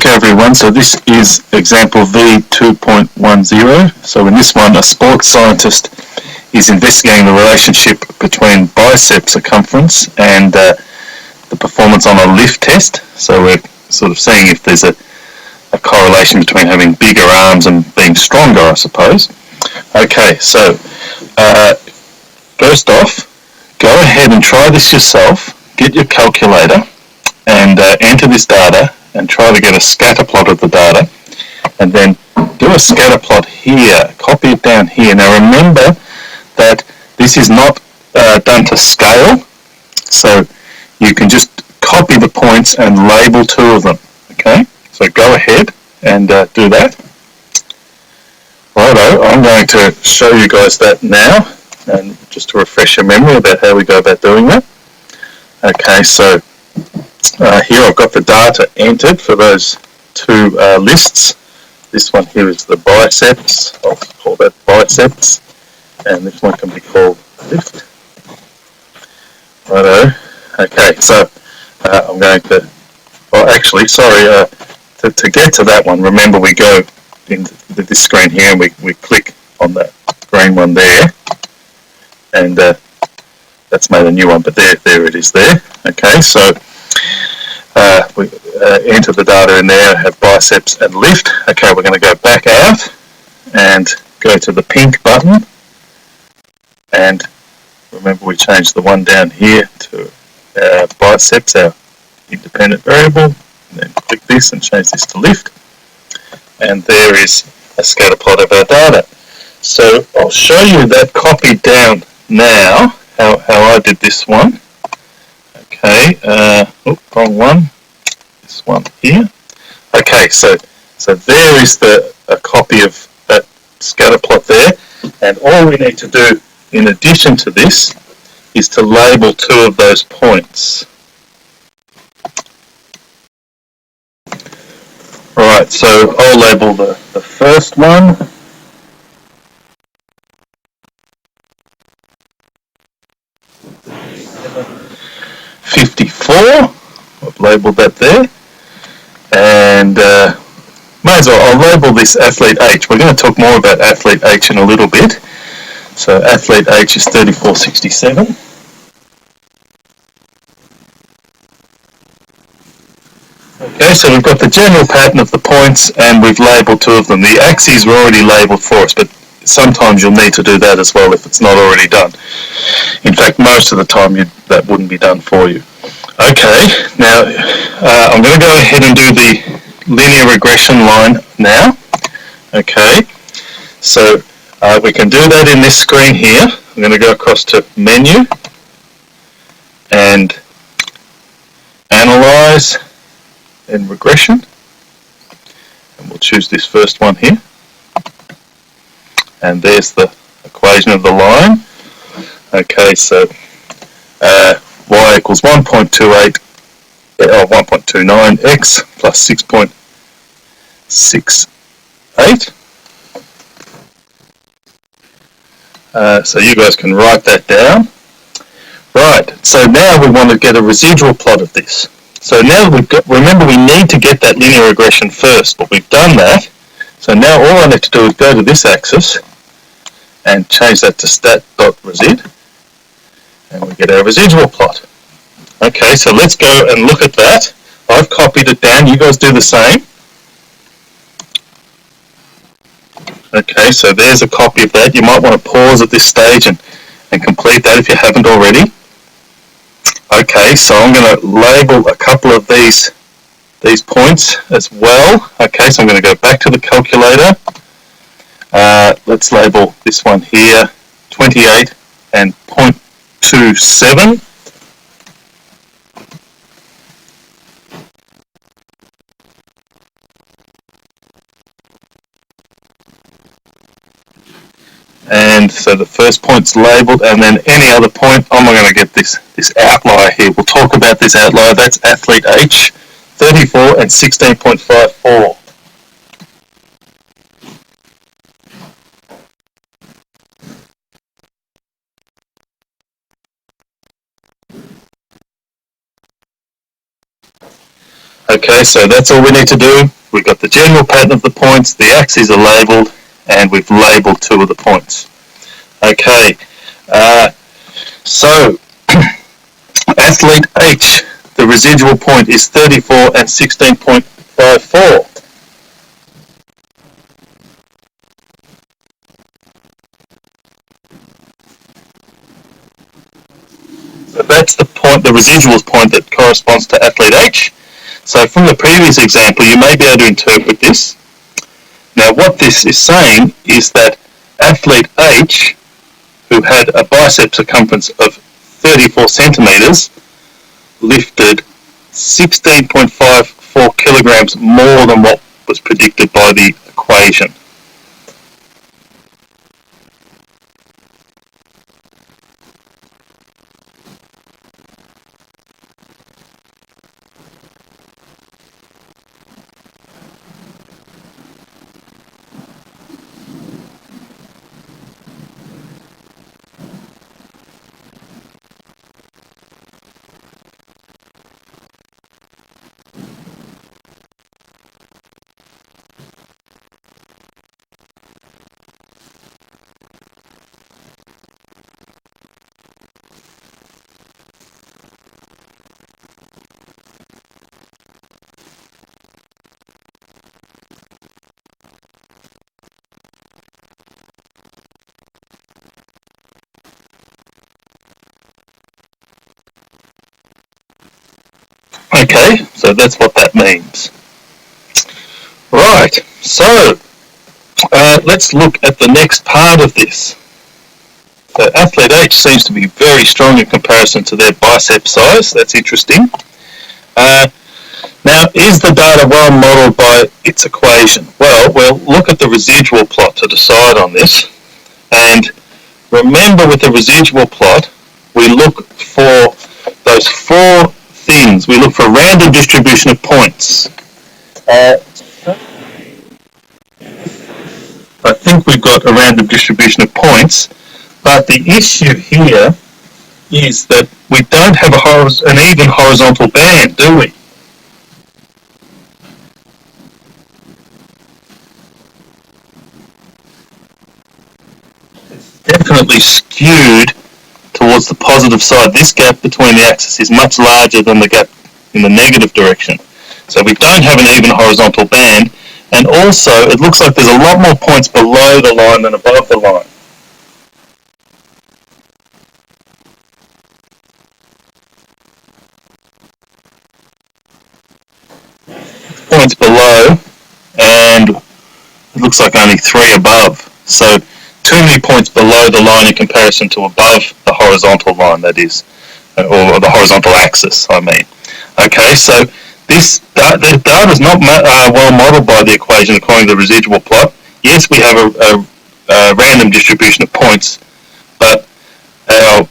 Okay everyone, so this is example V2.10. So in this one, a sports scientist is investigating the relationship between bicep circumference and the performance on a lift test. So we're sort of seeing if there's a correlation between having bigger arms and being stronger, I suppose. Okay, so first off, go ahead and try this yourself. Get your calculator and enter this data and try to get a scatter plot of the data, and then do a scatter plot here, copy it down here. Now remember that this is not done to scale, so you can just copy the points and label two of them, okay? So go ahead and do that. Righto, I'm going to show you guys that now, and just to refresh your memory about how we go about doing that. Okay, so here I've got the data entered for those two lists. This one here is the biceps. I'll call that biceps, and this one can be called lift. Righto. Okay, so I'm going to, well actually, sorry, to get to that one, remember we go into this screen here and we click on that green one there, and that's made a new one, but there it is there. Okay, so we enter the data in there, have biceps and lift. Okay, we're going to go back out and go to the pink button, and remember we changed the one down here to biceps, our independent variable, and then click this and change this to lift, and there is a scatter plot of our data. So I'll show you that copied down now, how I did this one. Okay, wrong one. This one here. Okay, so there is a copy of that scatter plot there, and all we need to do in addition to this is to label two of those points. Right, so I'll label the first one. I've labelled that there, and may as well, I'll label this athlete H. We're going to talk more about athlete H in a little bit. So athlete H is 3467. Okay, so we've got the general pattern of the points and we've labelled two of them. The axes were already labelled for us, but sometimes you'll need to do that as well if it's not already done. In fact, most of the time that wouldn't be done for you. Okay, now I'm going to go ahead and do the linear regression line now. Okay, so we can do that in this screen here. I'm going to go across to menu and analyze and regression, and we'll choose this first one here, and there's the equation of the line. Okay, so y equals 1.28 or 1.29 x plus 6.68. So you guys can write that down. Right, so now we want to get a residual plot of this. So now we've got, remember we need to get that linear regression first, but we've done that. So now all I need to do is go to this axis and change that to stat.resid, and we get our residual plot. Okay, so let's go and look at that. I've copied it down, you guys do the same. Okay, so there's a copy of that. You might want to pause at this stage and complete that if you haven't already. Okay, so I'm going to label a couple of these points as well. Okay, so I'm going to go back to the calculator. Let's label this one here 28 and 0.27. And so the first point's labelled, and then any other point, I'm going to get this outlier here. We'll talk about this outlier. That's athlete H, 34 and 16.54. Okay, so that's all we need to do. we've got the general pattern of the points, the axes are labelled, and we've labelled 2 of the points. Okay, so athlete H, the residual point is 34 and 16.54. So that's the point, the residuals point that corresponds to athlete H. So from the previous example, you may be able to interpret this. Now what this is saying is that athlete H, who had a bicep circumference of 34 centimetres, lifted 16.54 kilograms more than what was predicted by the equation. Okay, so that's what that means. Right, so let's look at the next part of this. So athlete H seems to be very strong in comparison to their bicep size. That's interesting. Now, is the data well modelled by its equation? Well, we'll look at the residual plot to decide on this. And remember, with the residual plot, we look for those 4 things. We look for a random distribution of points. I think we've got a random distribution of points, but the issue here is that we don't have an even horizontal band, do we? It's definitely skewed towards the positive side. This gap between the axes is much larger than the gap in the negative direction. So we don't have an even horizontal band, and also it looks like there's a lot more points below the line than above the line. Points below, and it looks like only 3 above. So too many points below the line in comparison to above the horizontal line, that is, or the horizontal axis, I mean. Okay, so the data is not well modelled by the equation according to the residual plot. Yes, we have a random distribution of points, but our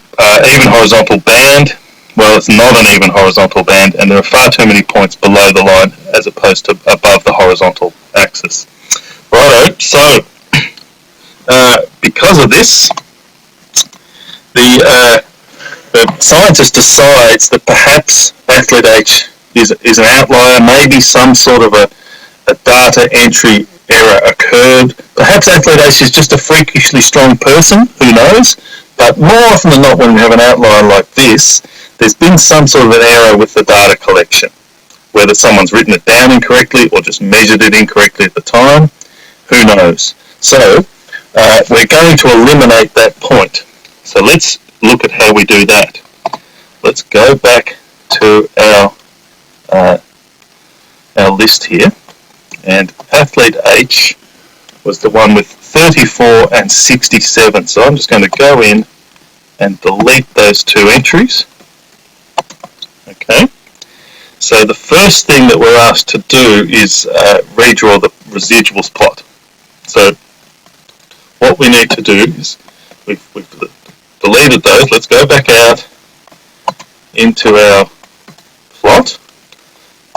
even horizontal band, well, it's not an even horizontal band, and there are far too many points below the line as opposed to above the horizontal axis. Righto, so because of this, the scientist decides that perhaps athlete H is an outlier, maybe some sort of a data entry error occurred. Perhaps athlete H is just a freakishly strong person, who knows? But more often than not, when we have an outlier like this, there's been some sort of an error with the data collection, whether someone's written it down incorrectly or just measured it incorrectly at the time, who knows? So we're going to eliminate that point. So let's look at how we do that. Let's go back to our list here, and athlete H was the one with 34 and 67. So I'm just going to go in and delete those 2 entries. Okay. So the first thing that we're asked to do is redraw the residuals plot. So what we need to do is we've deleted those. Let's go back out into our plot,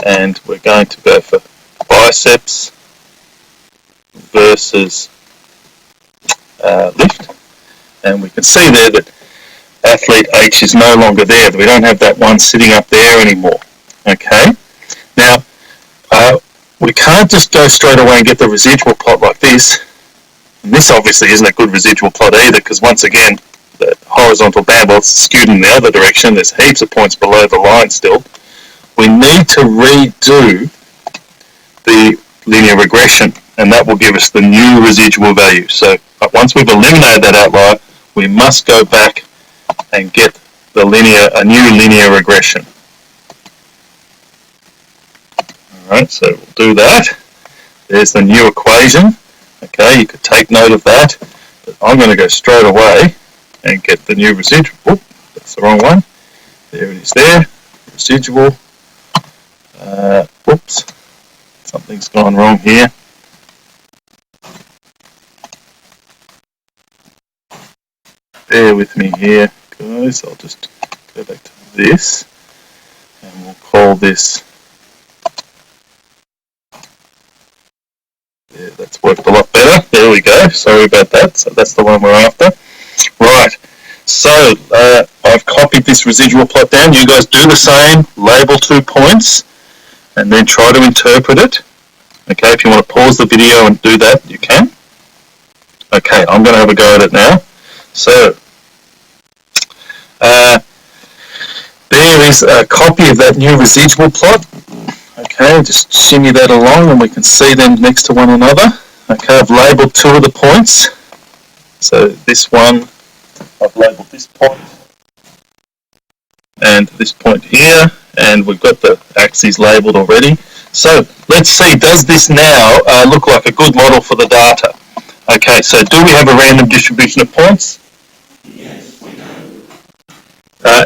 and we're going to go for biceps versus lift, and we can see there that athlete H is no longer there. We don't have that one sitting up there anymore. Okay. Now, we can't just go straight away and get the residual plot like this. And this obviously isn't a good residual plot either, because once again, the horizontal band, well, it's skewed in the other direction. There's heaps of points below the line still. We need to redo the linear regression, and that will give us the new residual value. So once we've eliminated that outlier, we must go back and get a new linear regression. Alright, so we'll do that. There's the new equation. Okay, you could take note of that. But I'm going to go straight away and get the new residual. Oh, that's the wrong one. There it is there. Residual. Whoops. Something's gone wrong here. Bear with me here, guys. I'll just go back to this. And we'll call this... Yeah, that's worked a lot better. There we go. Sorry about that. So that's the one we're after. Right. So I've copied this residual plot down. You guys do the same. Label 2 points and then try to interpret it. Okay, if you want to pause the video and do that, you can. Okay, I'm going to have a go at it now. So there is a copy of that new residual plot. Okay, just shimmy that along and we can see them next to one another. Okay, I've labelled 2 of the points. So this one, I've labelled this point and this point here, and we've got the axes labelled already. So let's see, does this now look like a good model for the data? Okay, so do we have a random distribution of points? Yes, we do.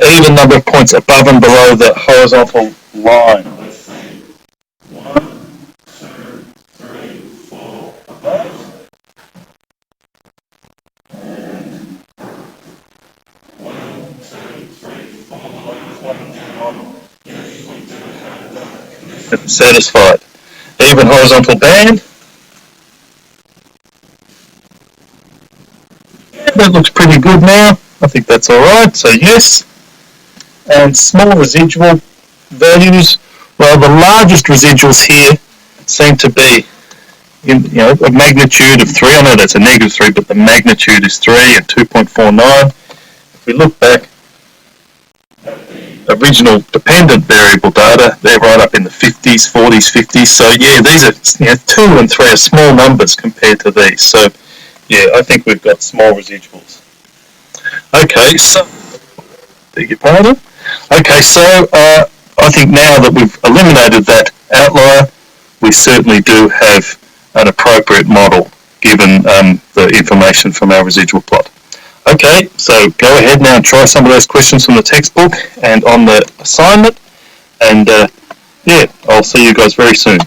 Even number of points above and below the horizontal line. 1, 2, 3, 4 above. And 1, 2, 3, 4 below. Yes, we do have that. Satisfied. Even horizontal band. Yeah, that looks pretty good now. I think that's alright, so yes. And small residual values. Well, the largest residuals here seem to be in, a magnitude of 3. I know that's a negative 3, but the magnitude is 3 and 2.49. If we look back at the original dependent variable data, they're right up in the 50s, 40s, 50s. So yeah, these are 2 and 3 are small numbers compared to these. So yeah, I think we've got small residuals. Okay, so beg your pardon. Okay, so I think now that we've eliminated that outlier, we certainly do have an appropriate model given the information from our residual plot. Okay, so go ahead now and try some of those questions from the textbook and on the assignment, and yeah, I'll see you guys very soon.